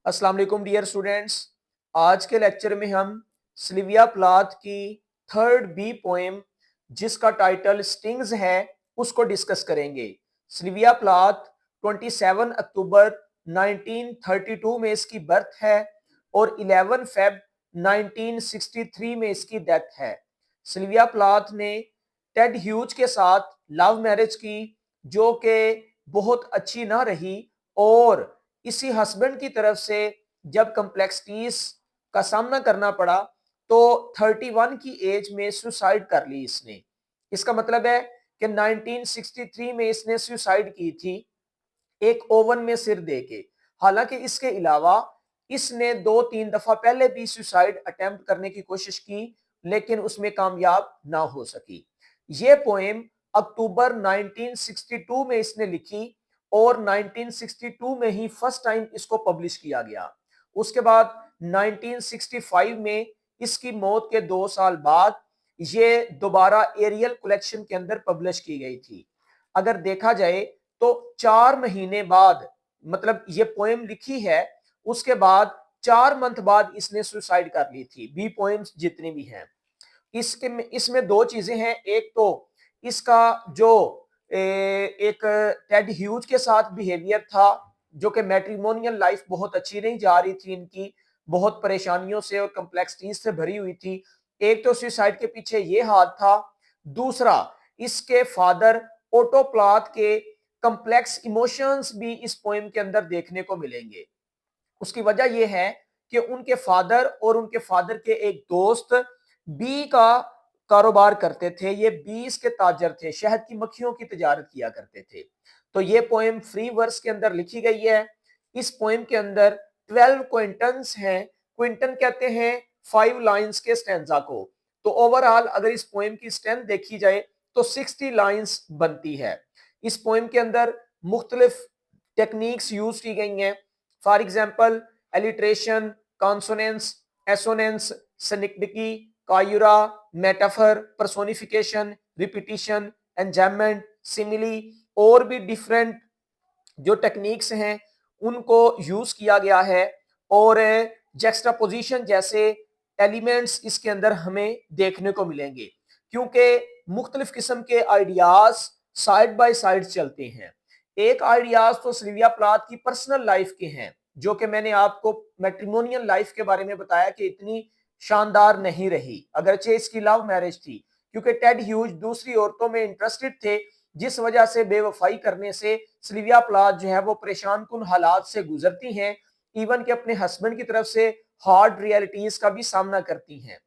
अस्सलाम वालेकुम dear students. आज के लेक्चर में हम सिल्विया प्लाथ की थर्ड बी पोएम जिसका टाइटल स्टिंग्स है उसको डिस्कस करेंगे। सिल्विया प्लाथ 27 अक्टूबर 1932 में इसकी बर्थ है और 11 फेब 1963 में इसकी डेथ है। सिल्विया प्लाथ ने टेड ह्यूज के साथ लव मैरिज की जो कि बहुत अच्छी ना रही और इसी हस्बैंड की तरफ से जब कम्प्लेक्सिटीज का सामना करना पड़ा तो 31 की एज में सुसाइड कर ली इसने। इसका मतलब है कि 1963 में इसने सुसाइड की थी एक ओवन में सिर देके। हालांकि इसके अलावा इसने 2-3 दफा पहले भी सुसाइड अटेम्प्ट करने की कोशिश की लेकिन उसमें कामयाब ना हो सकी। ये पोएम अक्टूबर 1962 में इसने लिखी और 1962 में ही फर्स्ट टाइम इसको पब्लिश किया गया। उसके बाद 1965 में इसकी मौत के 2 साल बाद ये दोबारा एरियल कलेक्शन के अंदर पब्लिश की गई थी। अगर देखा जाए तो 4 महीने बाद मतलब ये पोएम लिखी है उसके बाद 4 मंथ बाद इसने सुसाइड कर ली थी। बी पोएम्स जितनी भी हैं इसके इसमें दो चीजें हैं। एक तो इसका जो एक टेड ह्यूज के साथ बिहेवियर था जो कि मैट्रिमोनियल लाइफ बहुत अच्छी नहीं जा रही थी इनकी, बहुत परेशानियों से और कम्प्लेक्सिटीज से भरी हुई थी। एक तो सुसाइड के पीछे ये हाथ था, दूसरा इसके फादर ओटो प्लाथ के कम्प्लेक्स इमोशंस भी इस पोएम के अंदर देखने को मिलेंगे। उसकी वजह यह है कि उनके फादर और उनके फादर के एक दोस्त बी का कारोबार करते थे। ये बीस के ताजर थे, शहद की मक्खियों की तजारत किया करते थे। तो ये पोएम फ्री वर्स के अंदर लिखी गई है। इस पोएम के अंदर 12 क्विंटन्स हैं। क्विंटन कहते हैं 5 लाइंस के स्टैंजा को। तो ओवरऑल अगर इस पोएम की स्ट्रेंथ देखी जाए तो 60 लाइंस बनती है। इस पोएम के अंदर मुख्तलिफ टेक्निक्स यूज की गई हैं। For example alliteration, consonance, assonance, synecdoche, caesura, metaphor, personification, repetition, enjambment, simile और भी डिफरेंट जो टेक्निक्स हैं उनको यूज किया गया है। और जैक्सटापोजिशन जैसे एलिमेंट्स इसके अंदर हमें देखने को मिलेंगे क्योंकि मुख्तलिफ किस्म के आइडियाज साइड बाय साइड चलते हैं। एक आइडियाज तो सिल्विया प्लाथ की पर्सनल लाइफ के हैं जो कि मैंने आपको मैट्रिमोनियल लाइफ के बारे में बताया कि इतनी शानदार नहीं रही, अगरचे इसकी लव मैरिज थी क्योंकि टेड ह्यूज दूसरी औरतों में इंटरेस्टेड थे जिस वजह से बेवफाई करने से सिल्विया प्लाथ जो है वो परेशान कुन हालात से गुजरती हैं, इवन के अपने हस्बैंड की तरफ से हार्ड रियलिटीज का भी सामना करती हैं।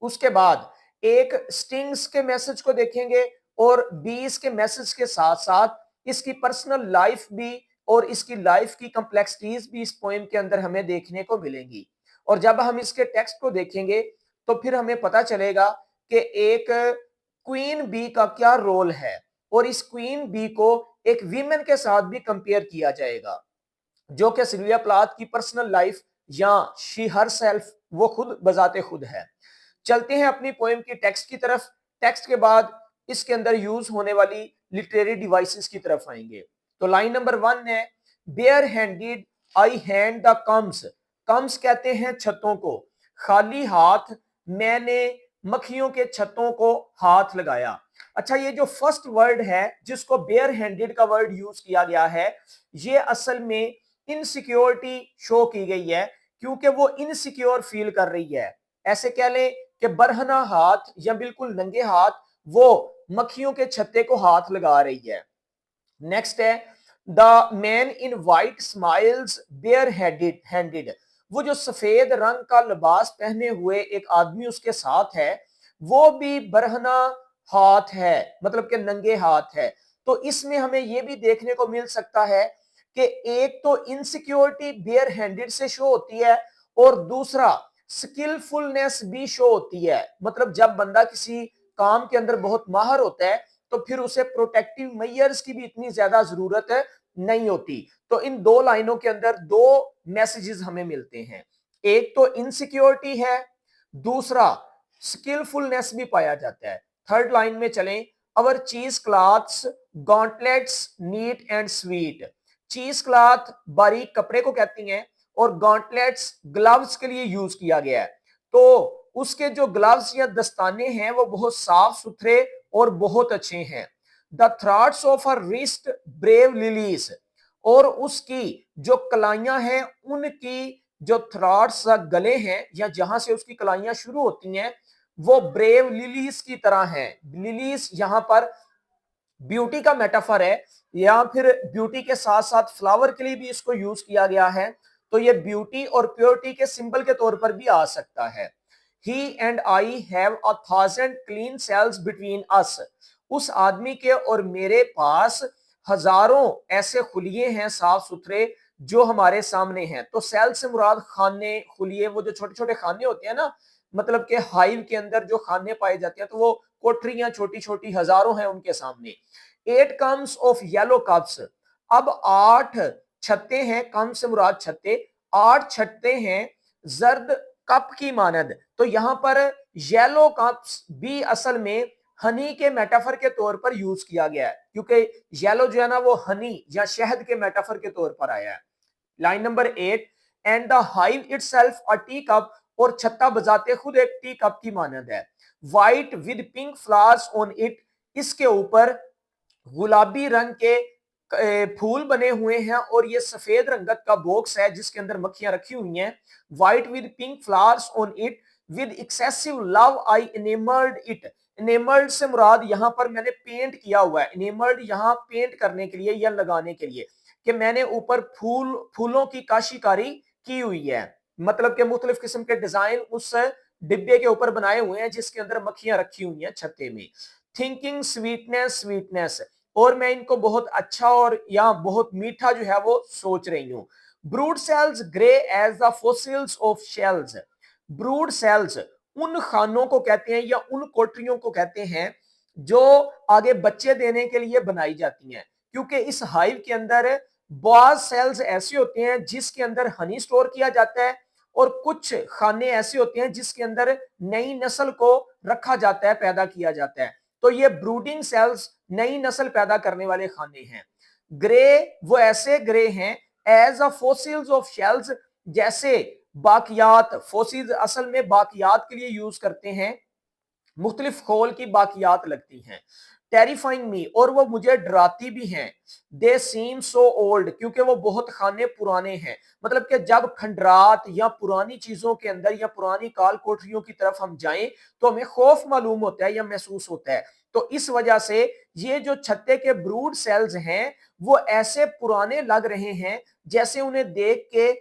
उसके बाद एक स्टिंग्स के मैसेज को देखेंगे और बीस के मैसेज के साथ साथ इसकी पर्सनल लाइफ भी और इसकी लाइफ की कम्प्लेक्सिटीज भी इस पोएम के अंदर हमें देखने को मिलेंगी। और जब हम इसके टेक्स्ट को देखेंगे तो फिर हमें पता चलेगा कि एक क्वीन बी का क्या रोल है और इस क्वीन बी को एक वीमेन के साथ भी कंपेयर किया जाएगा जो कि सिल्विया प्लाथ की पर्सनल लाइफ या शी हर सेल्फ वो खुद बजाते खुद है। चलते हैं अपनी पोएम की टेक्स्ट की तरफ। टेक्स्ट के बाद इसके अंदर यूज होने वाली लिटरेरी डिवाइसेस की तरफ आएंगे। तो लाइन नंबर 1 है, bare handed I hand the combs. Combs कहते हैं छतों को। खाली हाथ मैंने मक्खियों के छतों को हाथ लगाया। अच्छा, ये जो फर्स्ट वर्ड है जिसको बेयर हैंडेड का वर्ड यूज किया गया है ये असल में इनसिक्योरिटी शो की गई है क्योंकि वो इनसिक्योर फील कर रही है। ऐसे कह लें कि बरहना हाथ या बिल्कुल नंगे हाथ वो मक्खियों के छत्ते को हाथ लगा रही है। नेक्स्ट है, the man in white smiles bare handed. वो जो सफेद रंग का लिबास पहने हुए एक आदमी उसके साथ है वो भी बरहना हाथ है, मतलब कि नंगे हाथ है। तो इसमें हमें यह भी देखने को मिल सकता है कि एक तो इनसिक्योरिटी बेयर हैंडेड से शो होती है और दूसरा स्किलफुलनेस भी शो होती है। मतलब जब बंदा किसी काम के अंदर बहुत माहिर होता है तो फिर उसे प्रोटेक्टिव मेजर्स की भी इतनी ज्यादा जरूरत नहीं होती। तो इन दो लाइनों के अंदर दो मैसेजेस हमें मिलते हैं, एक तो इनसिक्योरिटी है, दूसरा स्किलफुलनेस भी पाया जाता है। थर्ड लाइन में चलें, अवर चीज क्लॉथ्स गॉन्टलेट्स नीट एंड स्वीट। चीज क्लॉथ बारीक कपड़े को कहती हैं और गॉन्टलेट्स ग्लव्स के लिए यूज किया गया है। तो उसके जो ग्लव्स या दस्ताने हैं वो बहुत साफ सुथरे और बहुत अच्छे हैं। The थ्रॉट्स of her wrist brave lilies, और उसकी जो कलाइयां हैं उनकी जो थ्रॉट्स गले हैं या जहां से उसकी कलाइयां शुरू होती हैं वो ब्रेव लिलीज की तरह हैं। लिलीज यहां पर ब्यूटी का मेटाफर है, या फिर ब्यूटी के साथ साथ फ्लावर के लिए भी इसको यूज किया गया है। तो ये ब्यूटी और प्योरिटी के सिंबल के तौर पर भी आ सकता है। He and I have 1,000 clean cells between us, उस आदमी के और मेरे पास हजारों ऐसे खुलिये हैं साफ सुथरे जो हमारे सामने हैं। तो सेल से मुराद खाने, खुलिये, वो जो छोटे छोटे खाने होते हैं ना, मतलब के हाइव के अंदर जो खाने पाए जाते हैं, तो वो कोठरियां छोटी छोटी हजारों हैं उनके सामने। 8 कम्स ऑफ येलो कप्स, अब 8 छत्ते हैं, कम से मुराद छत्ते, 8 छत्ते हैं जर्द कप की मानद। तो यहां पर येलो कप्स भी असल में हनी के मेटाफर के तौर पर यूज किया गया है, क्योंकि येलो जो है ना वो हनी या शहद के मेटाफर के तौर पर आया है। Line number 8, and the hive itself a tea cup, और छत्ता बजाते खुद एक टी कप की मानद है। White with pink flowers on it, इसके ऊपर गुलाबी रंग के फूल बने हुए हैं और ये सफेद रंगत का बॉक्स है जिसके अंदर मक्खियां रखी हुई हैं। White with pink flowers on it with excessive love I enamelled it, enamelled से मुराद यहां पर मैंने पेंट किया हुआ है। एनेमल्ड यहां पेंट करने के लिए या लगाने के लिए, कि मैंने ऊपर फूलों की काशीकारी की हुई है, मतलब के मुख्तलिफ किस्म के डिजाइन उस डिब्बे के ऊपर बनाए हुए हैं जिसके अंदर मक्खियां रखी हुई हैं छत्ते में। थिंकिंग स्वीटनेस स्वीटनेस, और मैं इनको बहुत अच्छा और या बहुत मीठा जो है वो सोच रही हूँ। Brood cells grey as the fossils of shells, brood cells उन खानों को कहते हैं या उन कोठरियों को कहते हैं जो आगे बच्चे देने के लिए बनाई जाती हैं, क्योंकि इस हाइव के अंदर बाज सेल्स ऐसे होते हैं जिसके अंदर हनी स्टोर किया जाता है, और कुछ खाने ऐसे होते हैं जिसके अंदर नई नस्ल को रखा जाता है, पैदा किया जाता है। तो ये ब्रूडिंग सेल्स नई नस्ल पैदा करने वाले खाने हैं। ग्रे वो ऐसे ग्रे हैं as a fossils of shells, जैसे बाकियात, फोसिल्स असल में बाकियात के लिए यूज करते हैं, मुख्तलिफ खोल की बाकियात लगती हैं। टेरिफाइंग मी, और वो मुझे डराती भी हैं। दे सीम सो ओल्ड, क्योंकि वो बहुत खाने पुराने हैं, मतलब कि जब खंडरात या पुरानी चीजों के अंदर या पुरानी काल कोठरियों की तरफ हम जाएं तो हमें खौफ मालूम होता है या महसूस होता है। तो इस वजह से ये जो छत्ते के ब्रूड सेल्स हैं वो ऐसे पुराने लग रहे हैं जैसे उन्हें देख के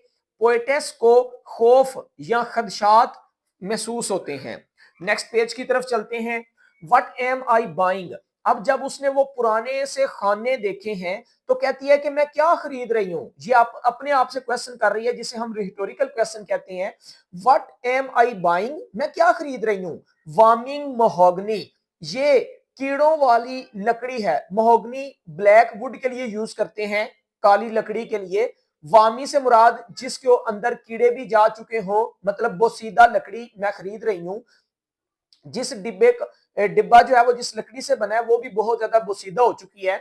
पोएटेस को खौफ या खदशात महसूस होते हैं। नेक्स्ट पेज की तरफ चलते हैं। वट एम आई बाइंग, अब जब उसने वो पुराने से खाने देखे हैं तो कहती है कि मैं क्या खरीद रही हूं। ये आप अपने आप से क्वेश्चन कर रही है जिसे हम रिटोरिकल क्वेश्चन कहते हैं। वट एम आई बाइंग, मैं क्या खरीद रही हूं। वार्मिंग मोहोगनी, ये कीड़ों वाली लकड़ी है। मोहोगनी ब्लैक वुड के लिए यूज करते हैं, काली लकड़ी के लिए। वामी से मुराद जिसके अंदर कीड़े भी जा चुके हो, मतलब वो सीधा लकड़ी मैं खरीद रही हूं। जिस डिब्बा जो है वो जिस लकड़ी से बना है वो भी बहुत ज्यादा बोसीदा हो चुकी है।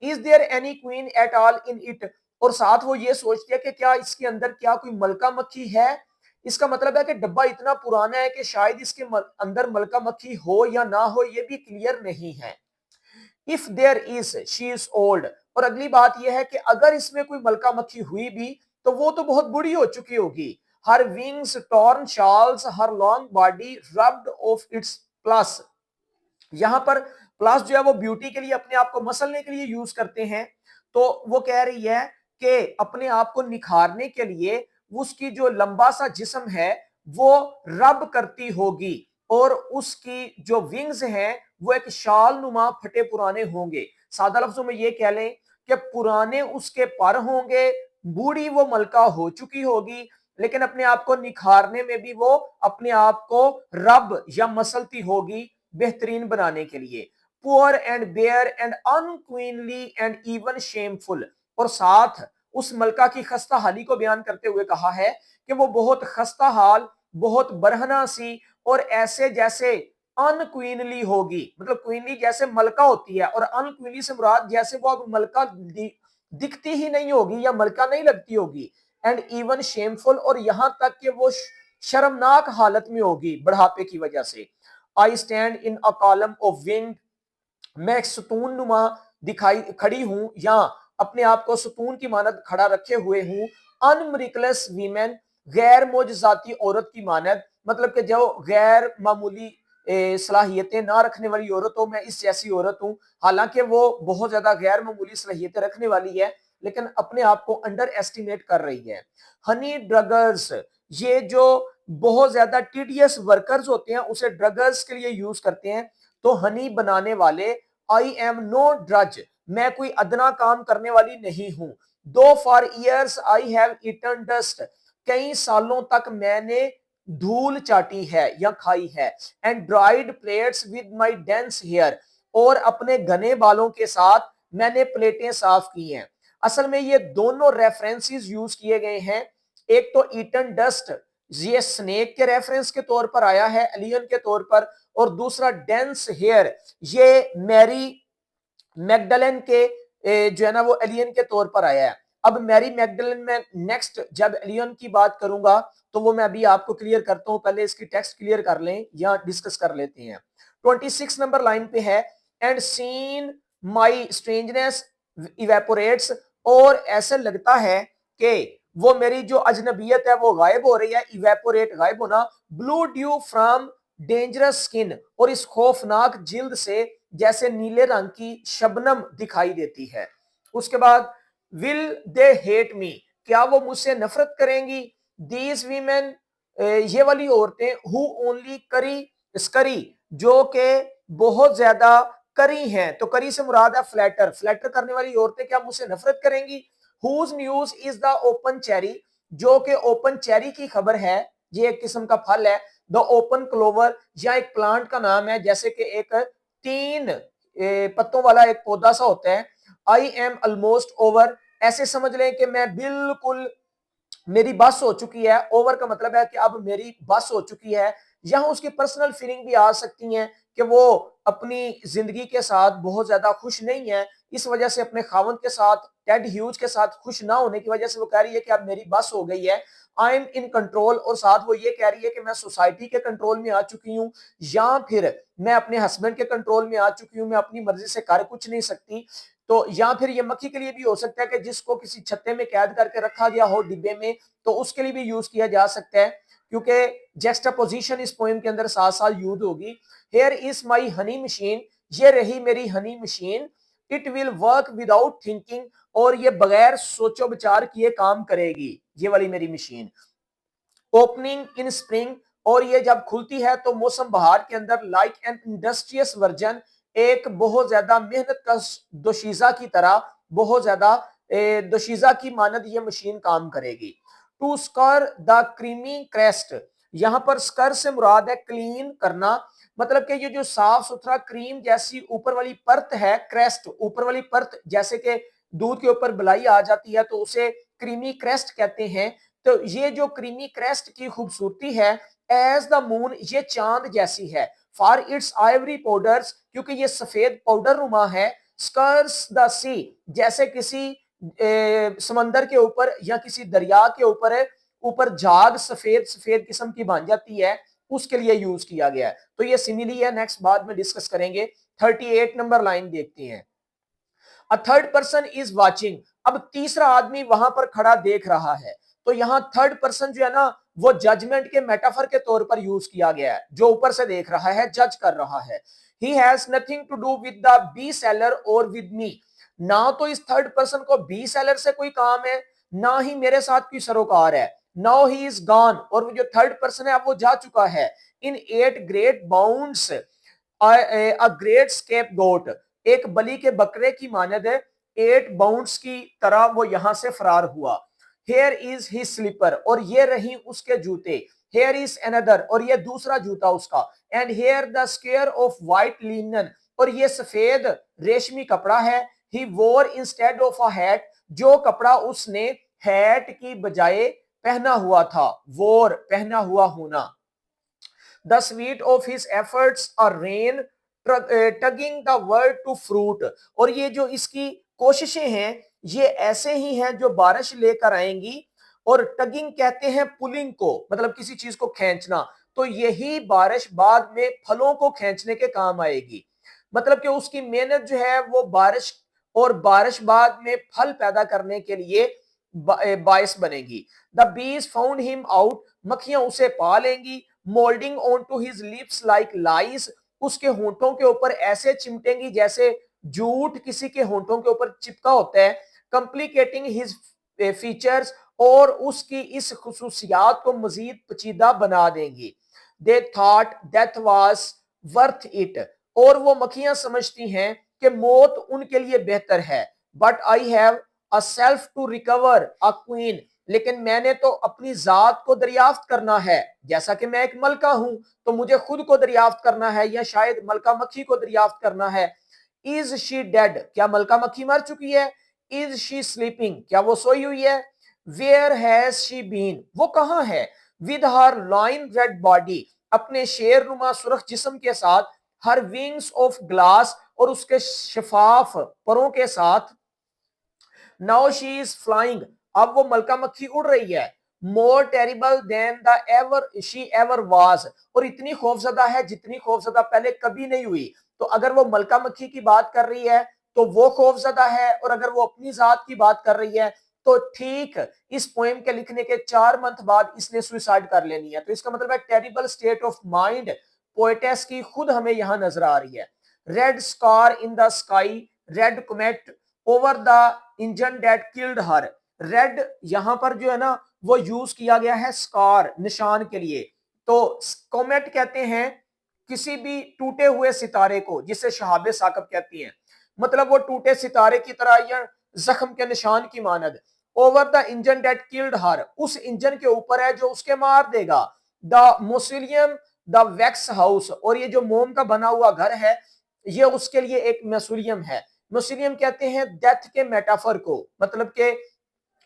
Is there any queen at all in it, और साथ वो ये सोचती है कि क्या इसके अंदर क्या कोई मलका मक्खी है। इसका मतलब है कि डब्बा इतना पुराना है कि शायद इसके अंदर मलका मक्खी हो या ना हो, ये भी क्लियर नहीं है। If there is she is old, और अगली बात यह है कि अगर इसमें कोई मलका मक्खी हुई भी तो वो तो बहुत बुरी हो चुकी होगी। हर wings torn shawls her long body rubbed of its plus, यहां पर प्लस जो है वो ब्यूटी के लिए अपने आप को मसलने के लिए यूज करते हैं। तो वो कह रही है कि अपने आप को निखारने के लिए उसकी जो लंबा सा जिस्म है वो रब करती होगी, और उसकी जो विंग्स हैं वो एक शाल नुमा फटे पुराने होंगे। सादा लफ्जों में ये कह लें कि पुराने उसके पर होंगे, बूढ़ी वो मलका हो चुकी होगी, लेकिन अपने आप को निखारने में भी वो अपने आप को रब या मसलती होगी बेहतरीन बनाने के लिए। Poor and bare and unqueenly and even shameful, और साथ उस मलका की खस्ता हाली को बयान करते हुए कहा है कि वो बहुत खस्ता हाल, बहुत बरहना सी, और ऐसे जैसे अनक्वीनली होगी, मतलब क्वीनली जैसे मलका होती है, और अनक्वीनली से मुराद जैसे वो अब मलका दिखती ही नहीं होगी या मलका नहीं लगती होगी, एंड इवन शेमफुल, और यहां तक कि वो शर्मनाक हालत में होगी बुढ़ापे की वजह से। I stand in a column of wind, मैं एक सुतून नुमा दिखाई खड़ी हूं, या अपने आप को सुतून की मानद खड़ा रखे हुए हूं। अनमिरिकलस वीमेन, गैर मोजजाती औरत की मानद, मतलब कि जो गैर मामूली सलाहियतें ना रखने वाली औरत हो, मैं इस जैसी औरत हूं। हालांकि वो बहुत ज्यादा गैर मामूली सलाहियतें रखने वाली है, लेकिन अपने आप को अंडर एस्टिमेट कर रही है। हनी ड्रगर्स, ये जो बहुत ज्यादा टीडियस वर्कर्स होते हैं उसे ड्रगर्स के लिए यूज करते हैं। तो हनी बनाने वाले, आई एम नो ड्रज, मैं कोई अदना काम करने वाली नहीं हूं। Though for years I have eaten dust, कई सालों तक मैंने धूल चाटी है या खाई है। And dried plates with my dense hair, और अपने घने बालों के साथ मैंने प्लेटें साफ की हैं। असल में ये दोनों रेफरेंसेस यूज किए गए हैं। एक तो ईटन डस्ट, ये स्नेक के रेफरेंस के तौर पर आया है, एलियन के तौर पर, और दूसरा डेंस हेयर, ये मैरी मैगडलन के जो है ना वो एलियन के तौर पर आया है। अब मैरी मैगडलन में नेक्स्ट जब एलियन की बात करूंगा तो वो मैं अभी आपको क्लियर करता हूं, पहले इसकी टेक्स्ट क्लियर कर लें या डिस्कस कर लेते हैं। 26 नंबर लाइन पे है, and seen my strangeness evaporates, और ऐसे लगता है कि वो मेरी जो अजनबियत है वो गायब हो रही है। इवेपोरेट, गायब होना। Blue due from dangerous skin, और इस खौफनाक जिल्द से जैसे नीले रंग की शबनम दिखाई देती है। उसके बाद विल दे हेट मी, क्या वो मुझसे नफरत करेंगी। दीज वीमेन, ये वाली औरतें, हु ओनली करी स्करी, जो के बहुत ज्यादा करी हैं। तो करी से मुराद है फ्लैटर, फ्लैटर करने वाली औरतें क्या मुझसे नफरत करेंगी। Whose news is the open cherry, जो के ओपन चेरी की खबर है, ये एक किस्म का फल है। द ओपन क्लोवर, या एक प्लांट का नाम है, जैसे कि एक 3 पत्तों वाला एक पौधा सा होता है। आई एम ऑलमोस्ट ओवर, ऐसे समझ लें कि मैं बिल्कुल, मेरी बस हो चुकी है। ओवर का मतलब है कि अब मेरी बस हो चुकी है। यहां उसकी पर्सनल फीलिंग भी आ सकती है कि वो अपनी जिंदगी के साथ बहुत ज्यादा खुश नहीं है, इस वजह से अपने खावंद के साथ, टेड ह्यूज के साथ खुश ना होने की वजह से वो कह रही है कि अब मेरी बस हो गई है। आई एम इन कंट्रोल, और साथ वो ये कह रही है कि मैं सोसाइटी के कंट्रोल में आ चुकी हूँ, या फिर मैं अपने हस्बैंड के कंट्रोल में आ चुकी हूँ, मैं अपनी मर्जी से कर कुछ नहीं सकती। तो या फिर ये मक्खी के लिए भी हो सकता है कि जिसको किसी छत्ते में कैद करके रखा गया हो डिब्बे में, तो उसके लिए भी यूज किया जा सकता है, क्योंकि जेक्स्टापोजिशन इस पोएम के अंदर साथ साथ यूज होगी। Here is my Honey machine, ये रही मेरी Honey machine. It will work without thinking, और ये बगैर सोचो विचार किए काम करेगी, ये वाली मेरी मशीन। ओपनिंग इन स्प्रिंग, और ये जब खुलती है तो मौसम बहार के अंदर, लाइक एन इंडस्ट्रियस वर्जन, एक बहुत ज्यादा मेहनत का दोशीजा की तरह, बहुत ज्यादा दोशीजा की मानद ये मशीन काम करेगी। टू स्कर द क्रीमी क्रेस्ट, यहां पर स्कर से मुराद है क्लीन करना, मतलब कि ये जो साफ सुथरा क्रीम जैसी ऊपर वाली परत है, क्रेस्ट ऊपर वाली परत, जैसे कि दूध के ऊपर बलाई आ जाती है तो उसे क्रीमी क्रेस्ट कहते हैं। तो ये जो क्रीमी क्रेस्ट की खूबसूरती है, एज द मून, ये चांद जैसी है। फॉर इट्स आइवरी पाउडर्स, क्योंकि ये सफेद पाउडर नुमा है। स्कर्स द सी, जैसे किसी समंदर के ऊपर या किसी दरिया के ऊपर है, ऊपर झाग सफेद सफेद किस्म की बन जाती है, उसके लिए यूज किया गया है। तो ये सिमिली है, नेक्स्ट बाद में डिस्कस करेंगे। 38 नंबर लाइन देखते हैं। A third person is watching, अब तीसरा आदमी वहां पर खड़ा देख रहा है। तो यहां थर्ड पर्सन जो है ना वो जजमेंट के मेटाफर के तौर पर यूज किया गया है, जो ऊपर से देख रहा है, जज कर रहा है। He has nothing to do with the bee seller or with me, ना तो इस थर्ड पर्सन को बी सेलर से कोई काम है, ना ही मेरे साथ कोई सरोकार है। नाउ ही इज गॉन, और वो जो थर्ड पर्सन है अब वो जा चुका है। In 8 great bounds, a great scapegoat, एक बलि के बकरे की मानद है, 8 बाउंड्स की तरह वो यहां से फरार हुआ। हेयर इज हिज स्लीपर, और ये रही उसके जूते। हेयर इज अनदर, और ये दूसरा जूता उसका। And here the square of white linen, और ये सफेद रेशमी कपड़ा है। ही वोर इंस्टेड ऑफ अ हैट, जो कपड़ा उसने हैट की बजाय पहना हुआ था, वोर पहना हुआ होना। The sweet of his efforts are rain tugging the word to fruit, और ये जो इसकी कोशिशें हैं ये ऐसे ही हैं जो बारिश लेकर आएंगी, और टगिंग कहते हैं पुलिंग को, मतलब किसी चीज को खींचना। तो यही बारिश बाद में फलों को खींचने के काम आएगी, मतलब कि उसकी मेहनत जो है वो बारिश और बारिश बाद में फल पैदा करने के लिए बायस बनेगी। The bees found him out, मक्खियां उसे पा लेंगी। Moulding on to his lips like lice, उसके होंठों के ऊपर ऐसे चिमटेंगी जैसे जूट किसी के होंठों के ऊपर चिपका होता है। कॉम्प्लिकेटिंग हिज फीचर्स, और उसकी इस खुसूसियात को मजीद पेचीदा बना देंगी। They thought death was worth it, और वो मक्खियां समझती हैं कि मौत उनके लिए बेहतर है। But I have a self to recover a queen, लेकिन मैंने तो अपनी जात को दरियाफ्त करना है, जैसा कि मैं एक मलका हूं तो मुझे खुद को दरियाफ्त करना है, या शायद मलका मक्खी को दरियाफ्त करना है। इज शी डेड, क्या मलका मक्खी मर चुकी है? इज शी स्लीपिंग, क्या वो सोई हुई है? वेयर हैज शी बीन, वो कहां है? With her line red body, अपने शेरनुमा सुर्ख जिस्म के साथ। हर विंग्स ऑफ ग्लास, और उसके शफाफ परों के साथ। नाउ शी इज फ्लाइंग, अब वो मलका मक्खी उड़ रही है। More terrible than the ever she ever was, और इतनी खौफजदा है जितनी खौफजदा पहले कभी नहीं हुई। तो अगर वो मलका मक्खी की बात कर रही है तो वो खौफजदा है, और अगर वो अपनी जात की बात कर रही है तो ठीक इस पोएम के लिखने के 4 मंथ बाद इसने सुसाइड कर लेनी है। तो इसका मतलब है terrible state of mind poetess की खुद हमें यहां नजर आ रही है। Red scar in the sky, red comet over the engine that killed her. Red यहां पर जो है ना वो यूज किया गया है स्कार, निशान के लिए। तो कोमेट कहते हैं किसी भी टूटे हुए सितारे को, जिसे शहाबे साकब कहती हैं, मतलब वो टूटे सितारे की तरह या जख्म के निशान की मानद। Over the engine that killed her, उस इंजन के ऊपर है जो उसके मार देगा। The mausoleum the wax house, और ये जो मोम का बना हुआ घर है ये उसके लिए एक मसूलियम है। मुस्लिम कहते हैं डेथ के मेटाफर को, मतलब के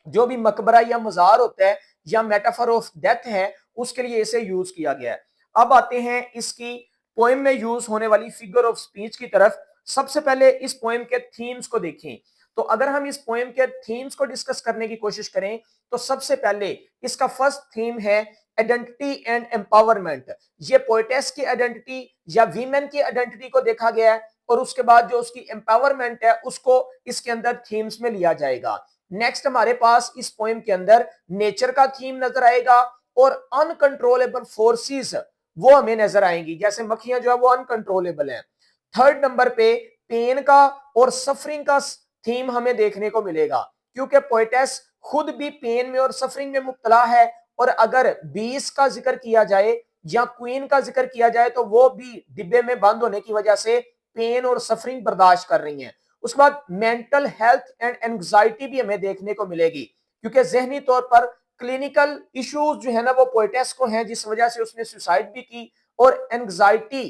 जो भी मकबरा या मजार होता है या मेटाफर ऑफ डेथ है उसके लिए इसे यूज किया गया है। अब आते हैं इसकी पोएम में यूज होने वाली फिगर ऑफ स्पीच की तरफ। सबसे पहले इस पोएम के थीम्स को देखें। तो अगर हम इस पोएम के थीम्स को डिस्कस करने की कोशिश करें तो सबसे पहले इसका फर्स्ट थीम है आइडेंटिटी एंड एम्पावरमेंट। ये पोएटेस की आइडेंटिटी या वीमेन की आइडेंटिटी को देखा गया है, और उसके बाद जो उसकी एम्पावरमेंट है उसको इसके अंदर थीम्स में लिया जाएगा। नेक्स्ट हमारे पास इस पोएम के अंदर नेचर का थीम नजर आएगा, और अनकंट्रोलेबल फोर्सेस वो हमें नजर आएंगी, जैसे मक्खियां जो है वो अनकंट्रोलेबल हैं। थर्ड नंबर पे पेन का और सफरिंग का थीम हमें देखने को मिलेगा, क्योंकि पोएटेस खुद भी पेन में और सफरिंग में मुब्तला है, और अगर 20 का जिक्र किया जाए या क्वीन का जिक्र किया जाए तो वो भी डिब्बे में बंद होने की वजह से पेन और सफरिंग बर्दाश्त कर रही हैं। उसके बाद मेंटल हेल्थ एंड एंग्जाइटी भी हमें देखने को मिलेगी, क्योंकि जहनी तौर पर क्लिनिकल इश्यूज जो है ना वो पोएटेस को हैं, जिस वजह से उसने सुसाइड भी की, और एंग्जाइटी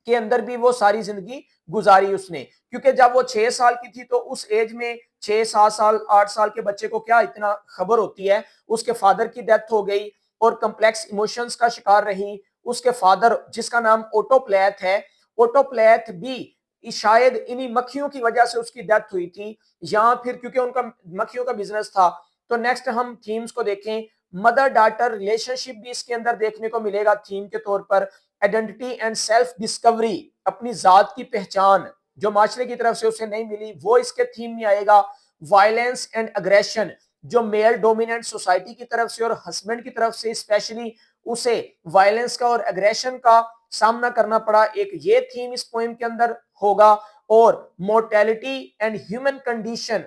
के अंदर भी वो सारी जिंदगी गुजारी उसने। क्योंकि जब वो 6 साल की थी तो उस एज में 6 7 साल 8 साल के बच्चे को क्या इतना खबर होती है। उसके फादर की डेथ हो गई और कम्प्लेक्स इमोशंस का शिकार रही। उसके फादर जिसका नाम ओटोप्लेथ है, ओटोप्लेथ भी शायद इन्हीं मक्खियों की वजह से उसकी डेथ हुई थी, या फिर क्योंकि उनका मक्खियों का बिजनेस था। तो नेक्स्ट हम थीम्स को देखें। मदर डाटर रिलेशनशिप भी इसके अंदर देखने को मिलेगा थीम के तौर पर। आइडेंटिटी एंड सेल्फ डिस्कवरी, अपनी जात की पहचान जो माशरे की तरफ से उसे नहीं मिली वो इसके थीम में आएगा। वायलेंस एंड अग्रेशन, जो मेल डोमिनेंट सोसाइटी की तरफ से और हस्बैंड की तरफ से स्पेशली उसे वायलेंस का और अग्रेशन का सामना करना पड़ा, एक ये थीम इस पोएम के अंदर होगा। और मोर्टेलिटी एंड ह्यूमन कंडीशन,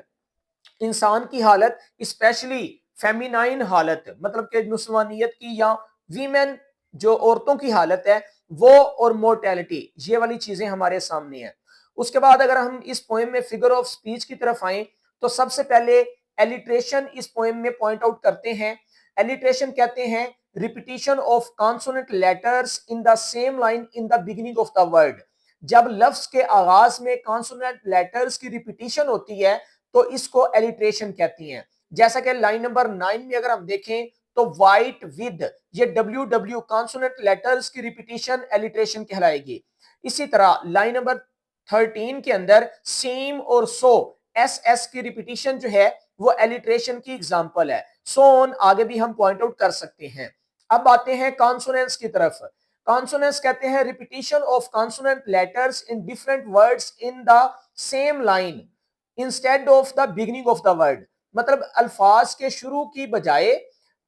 इंसान की हालत स्पेशली फेमिनाइन हालत, मतलब कि नुस्वानियत की या वीमेन जो औरतों की हालत है वो, और मोर्टेलिटी, ये वाली चीजें हमारे सामने है। उसके बाद अगर हम इस पोएम में फिगर ऑफ स्पीच की तरफ आए तो सबसे पहले एलिट्रेशन इस पोएम में पॉइंट आउट करते हैं। एलिट्रेशन कहते हैं repetition of consonant letters in the same line in the beginning of the word. जब लफ्ज के आगाज में कॉन्सोनेंट लेटर्स की रिपीटिशन होती है तो इसको एलिट्रेशन कहती हैं। जैसा कि लाइन नंबर 9 में अगर हम देखें तो वाइट विद, ये डब्ल्यू डब्ल्यू कॉन्सोनेंट लेटर्स की रिपीटिशन एलिट्रेशन कहलाएगी। इसी तरह लाइन नंबर 13 के अंदर सेम और सो एस एस की रिपीटिशन जो है वो एलिट्रेशन की एग्जांपल है। सो ऑन आगे भी हम पॉइंट आउट कर सकते हैं। अब आते हैं कॉन्सोनेंट्स की तरफ। कॉन्सोनेंट्स कहते हैं repetition of consonant letters in different words in the same line instead of the beginning of the word. मतलब अल्फाज के शुरू की बजाय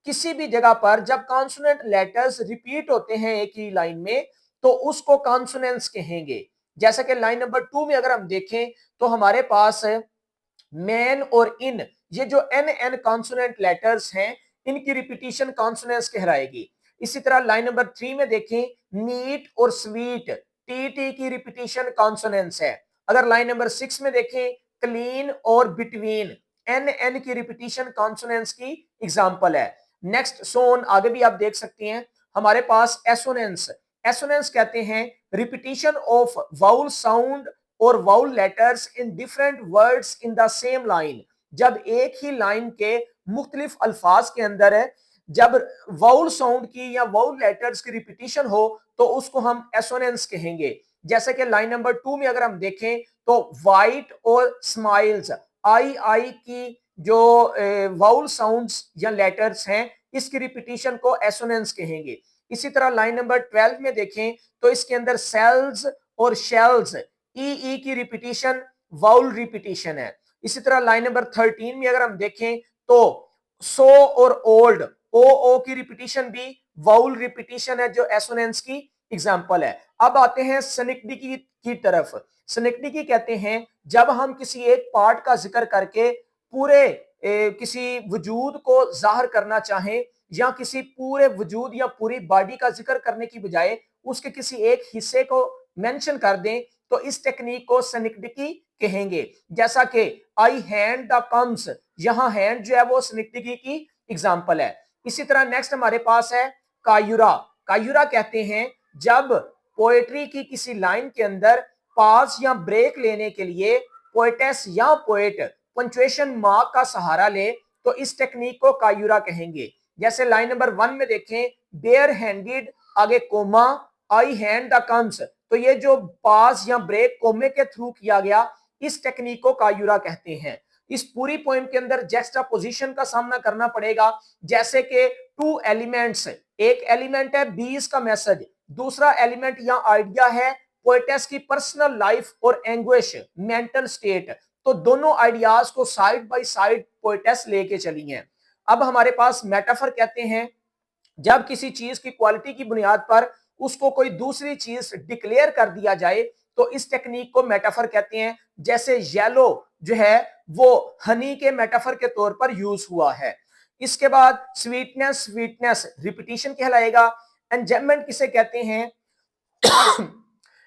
किसी भी जगह पर जब कॉन्सोनेंट लेटर्स रिपीट होते हैं एक ही लाइन में तो उसको कॉन्सोनेंट्स कहेंगे। जैसे कि लाइन नंबर 2 में अगर हम देखें तो हमारे पास मैन और इन, ये जो एन एन कॉन्सोनेंट लेटर्स हैं इनकी रिपीटिशन कॉन्सोनेंट्स कहलाएगी। इसी तरह लाइन नंबर 3 में देखें नीट और स्वीट, टी टी की रिपीटिशन कॉन्सोनेंट्स है। अगर लाइन नंबर 6 में देखें क्लीन और बिटवीन, एन एन की रिपीटिशन कॉन्सोनेंट्स की एग्जांपल है। नेक्स्ट सोन आगे भी आप देख सकते हैं हमारे पास एसोनेंस। एसोनेंस कहते हैं रिपीटिशन ऑफ वाउल साउंड और vowel letters in different words in the same line. जब एक ही लाइन के मुख्तलिफ अल्फाज के अंदर है जब वाउल साउंड की या वाउल लेटर्स की रिपीटिशन हो तो उसको हम एसोनेंस कहेंगे। जैसे कि लाइन नंबर 2 में अगर हम देखें तो वाइट और स्माइल्स, आई आई की जो वाउल साउंड्स या लेटर्स हैं इसकी रिपीटिशन को एसोनेंस कहेंगे। इसी तरह लाइन नंबर 12 में देखें तो इसके अंदर सेल्स और शेल्स, ई ई की रिपीटिशन वाउल रिपीटिशन है। इसी तरह लाइन नंबर 13 में अगर हम देखें तो सो और ओल्ड, ओ ओ की रिपीटिशन भी वाउल रिपीटिशन है जो एसोनेंस की एग्जांपल है। अब आते हैं सनिक्डिकी की तरफ। सनिक्डिकी कहते हैं जब हम किसी एक पार्ट का जिक्र करके पूरे किसी वजूद को जाहिर करना चाहें या किसी पूरे वजूद या पूरी बॉडी का जिक्र करने की बजाय उसके किसी एक हिस्से को मेंशन कर दें तो इस टेक्निक को सनिक्डिकी कहेंगे। जैसा कि आई हैंड द कम्स, यहां हैंड जो है वो सनिक्डिकी की एग्जांपल है। इसी तरह नेक्स्ट हमारे पास है कायुरा। कायुरा कहते हैं जब पोएट्री की किसी लाइन के अंदर पाज या ब्रेक लेने के लिए पोएटेस या पोएट पंक्चुएशन मार्क का सहारा ले तो इस टेक्निक को कायुरा कहेंगे। जैसे लाइन नंबर 1 में देखें बेयर हैंडेड, आगे comma, I hand the combs, तो ये जो पास या ब्रेक कोमे के थ्रू किया गया इस टेक्निक को कायुरा कहते हैं। इस पूरी पोएम के अंदर जैक्सटापोजिशन का सामना करना पड़ेगा। जैसे कि टू एलिमेंट्स, एक एलिमेंट है 20 का मैसेज, दूसरा एलिमेंट या आइडिया है पोएटेस की पर्सनल लाइफ और एंग्विश, मेंटल स्टेट। तो दोनों आइडियाज को साइड बाय साइड पोएटेस लेके चली हैं। अब हमारे पास मेटाफर कहते हैं जब किसी चीज की क्वालिटी की बुनियाद पर उसको कोई दूसरी चीज डिक्लेयर कर दिया जाए तो इस टेक्निक को मेटाफर कहते हैं। जैसे येलो जो है वो हनी के मेटाफर के तौर पर यूज हुआ है। इसके बाद स्वीटनेस, स्वीटनेस रिपीटिशन कहलाएगा। एंजॉयमेंट किसे कहते हैं?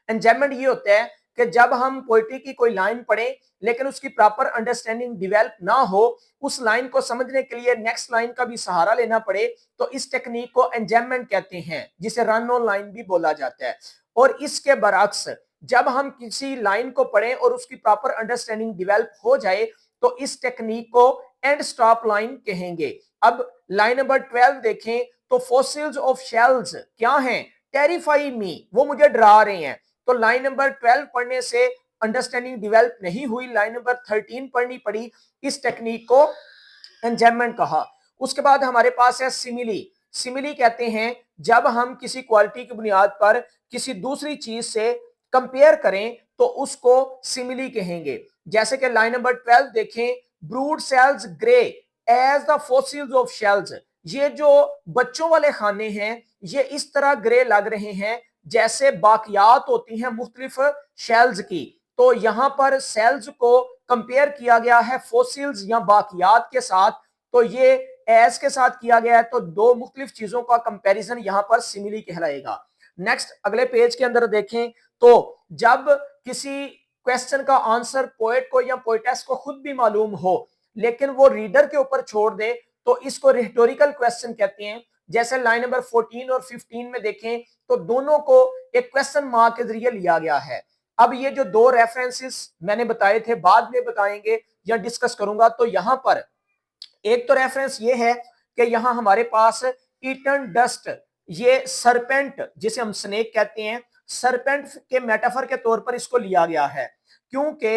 एंजॉयमेंट ये होता है कि जब हम पोइट्री की कोई लाइन पढ़ें लेकिन उसकी प्रॉपर अंडरस्टैंडिंग डेवलप ना हो, उस लाइन को समझने के लिए नेक्स्ट लाइन का भी सहारा लेना पड़े तो इस टेक्निक को एंजॉयमेंट कहते हैं, जिसे रन ऑन लाइन भी बोला जाता है। और इसके बरअक्स जब हम किसी लाइन को पढ़ें और उसकी प्रॉपर अंडरस्टैंडिंग डेवलप हो जाए तो इस टेक्निक को एंड स्टॉप लाइन कहेंगे। अब लाइन नंबर 12 देखें तो फॉसिल्स ऑफ शेल्स क्या हैं? टेरिफाई मी, वो मुझे डरा रहे हैं। तो लाइन नंबर 12 पढ़ने से अंडरस्टैंडिंग डेवलप नहीं हुई, लाइन नंबर 13 पढ़नी पड़ी। इस टेक्निक को एंजॉयमेंट कहा। उसके बाद हमारे पास है सिमिली। सिमिली कहते हैं जब हम किसी क्वालिटी की बुनियाद पर किसी दूसरी चीज से कंपेयर करें तो उसको सिमिली कहेंगे। जैसे कि लाइन नंबर 12 देखें brood cells grey as the fossils of shells, ये जो बच्चों वाले खाने हैं ये इस तरह ग्रे लग रहे हैं जैसे बाकियात होती हैं मुख्तलिफ शेल्स की। तो यहां पर सेल्स को कंपेयर किया गया है फॉसिल्स या बाकियात के साथ, तो ये एस के साथ किया गया है, तो दो मुख्तलिफ चीजों का कंपैरिजन यहां पर सिमिली कहलाएगा। नेक्स्ट अगले पेज के अंदर देखें तो जब किसी क्वेश्चन का आंसर पोएट को या पोएटेस को खुद भी मालूम हो लेकिन वो रीडर के ऊपर छोड़ दे तो इसको रिटोरिकल क्वेश्चन कहते हैं। जैसे लाइन नंबर 14 और 15 में देखें तो दोनों को एक क्वेश्चन मार्क के जरिए लिया गया है। अब ये जो दो रेफरेंसेस मैंने बताए थे बाद में बताएंगे या डिस्कस करूंगा, तो यहां पर एक तो रेफरेंस ये है कि यहां हमारे पास ईटन डस्ट, ये सरपेंट जिसे हम स्नेक कहते हैं, सरपेंट के मेटाफर के तौर पर इसको लिया गया है क्योंकि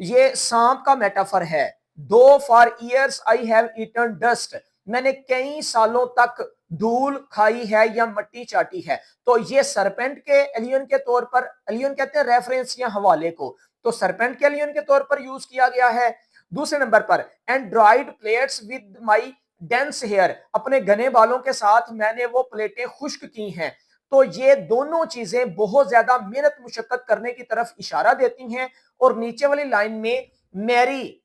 ये सांप का मेटाफर है। Though for years I have eaten dust, मैंने कई सालों तक धूल खाई है या मट्टी चाटी है। तो ये सरपेंट के एलियन के तौर पर, एलियन कहते हैं रेफरेंस या हवाले को, तो सरपेंट के एलियन के तौर पर यूज किया गया है। दूसरे नंबर पर and dried plates with my dense hair, अपने घने बालों के साथ मैंने वो प्लेटें खुश्क की हैं। तो ये दोनों चीजें बहुत ज्यादा मेहनत मुशक्कत करने की तरफ इशारा देती हैं। और नीचे वाली लाइन में मैरी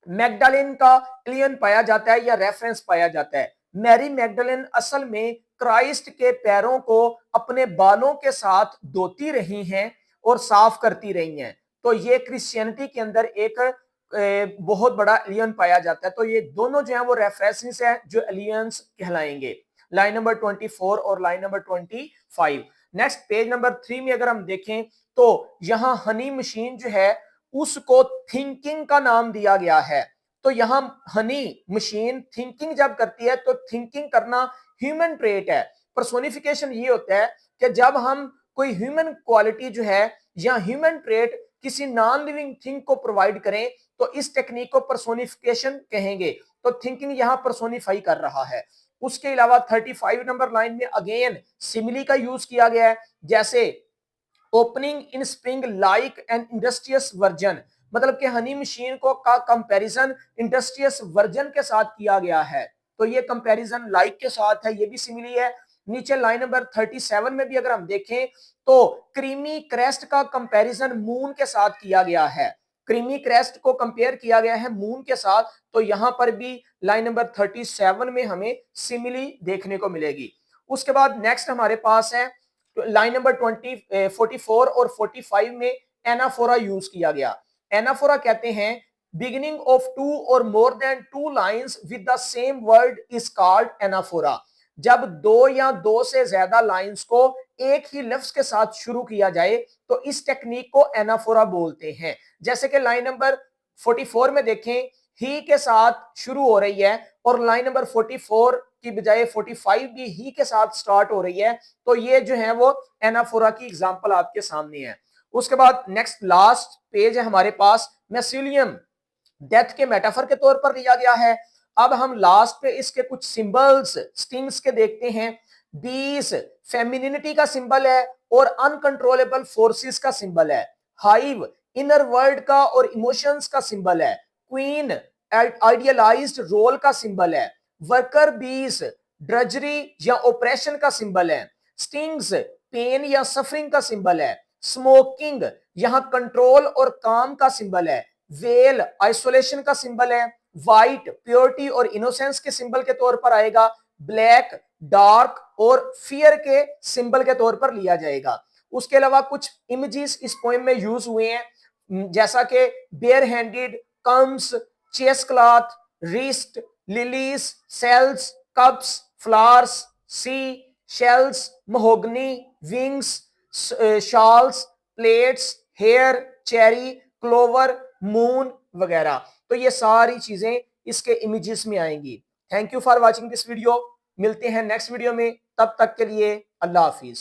मैगडालिन का एलियन पाया जाता है या रेफरेंस पाया जाता है। मैरी मैगडालिन असल में क्राइस्ट के पैरों को अपने बालों के साथ धोती रही हैं और साफ करती रही हैं। तो ये क्रिश्चियनिटी के अंदर एक बहुत बड़ा एलियन पाया जाता है। तो ये दोनों जो है वो रेफरेंसेस है जो एलियंस कहलाएंगे। लाइन नंबर 24 और line number 25। Next page number 3 में अगर हम देखें तो यहां हनी मशीन जो है उसको थिंकिंग का नाम दिया गया है। तो यहां हनी मशीन थिंकिंग जब करती है तो थिंकिंग करना ह्यूमन ट्रेट है। पर्सोनिफिकेशन ये होता है कि जब हम कोई ह्यूमन क्वालिटी जो है या ह्यूमन ट्रेट किसी नॉन लिविंग थिंग को प्रोवाइड करें तो इस टेक्निक को पर्सोनिफिकेशन कहेंगे। तो थिंकिंग यहां पर्सोनिफाई कर रहा है। उसके अलावा 35 नंबर लाइन में अगेन सिमिली का यूज किया गया है, जैसे opening in spring like an industrious version, मतलब कि हनी मशीन को का कंपैरिजन इंडस्ट्रियस वर्जन के साथ किया गया है। तो ये कंपैरिजन लाइक के साथ है, ये भी सिमिली है। नीचे लाइन नंबर 37 में भी अगर हम देखें तो क्रीमी क्रेस्ट का कंपैरिजन मून के साथ किया गया है। क्रीमी क्रेस्ट को कंपेयर किया गया है मून के साथ। तो यहां पर भी लाइन नंबर 37 में हमें सिमिली देखने को मिलेगी। उसके बाद नेक्स्ट हमारे पास है लाइन नंबर 44 और 45 में एनाफोरा यूज किया गया। एनाफोरा कहते हैं बिगिनिंग ऑफ टू और more than two lines with the same word is called anaphora. जब दो या दो से ज्यादा लाइंस को एक ही लफ्ज के साथ शुरू किया जाए तो इस टेक्निक को एनाफोरा बोलते हैं। जैसे कि लाइन नंबर 44 में देखें ही के साथ शुरू हो रही है और लाइन नंबर 44 की बजाय 45 भी ही के साथ स्टार्ट हो रही है। तो ये जो है वो एनाफोरा की एग्जांपल आपके सामने है। उसके बाद नेक्स्ट लास्ट पेज है हमारे पास, मेसिलियम डेथ के मेटाफर के तौर पर लिया गया है। अब हम लास्ट पे इसके कुछ सिंबल्स स्टिंग्स के देखते हैं। बीस फेमिनिटी का सिंबल है और अनकंट्रोलेबल फोर्सेस का सिंबल है। हाइव इनर वर्ल्ड का और इमोशंस का सिंबल है। क्वीन आइडियलाइज्ड रोल का सिंबल है। वर्कर बीस ड्रजरी या ऑपरेशन का सिंबल है। स्टिंग्स पेन या सफरिंग का सिंबल है। स्मोकिंग यहां कंट्रोल और काम का सिंबल है। वेल आइसोलेशन का सिंबल है। व्हाइट प्योरिटी और इनोसेंस के सिंबल के तौर पर आएगा। ब्लैक डार्क और फियर के सिंबल के तौर पर लिया जाएगा। उसके अलावा कुछ इमेजेस इस पोएम में यूज हुए हैं, जैसा कि bare handed, combs, chess cloth, wrist, lilies, sails, cups, flowers, sea, shells, mahogany, wings, shawls, plates, hair, cherry, clover, moon वगैरह। तो ये सारी चीजें इसके इमेजेस में आएंगी। Thank you for watching this video. मिलते हैं नेक्स्ट वीडियो में, तब तक के लिए अल्लाह हाफिज।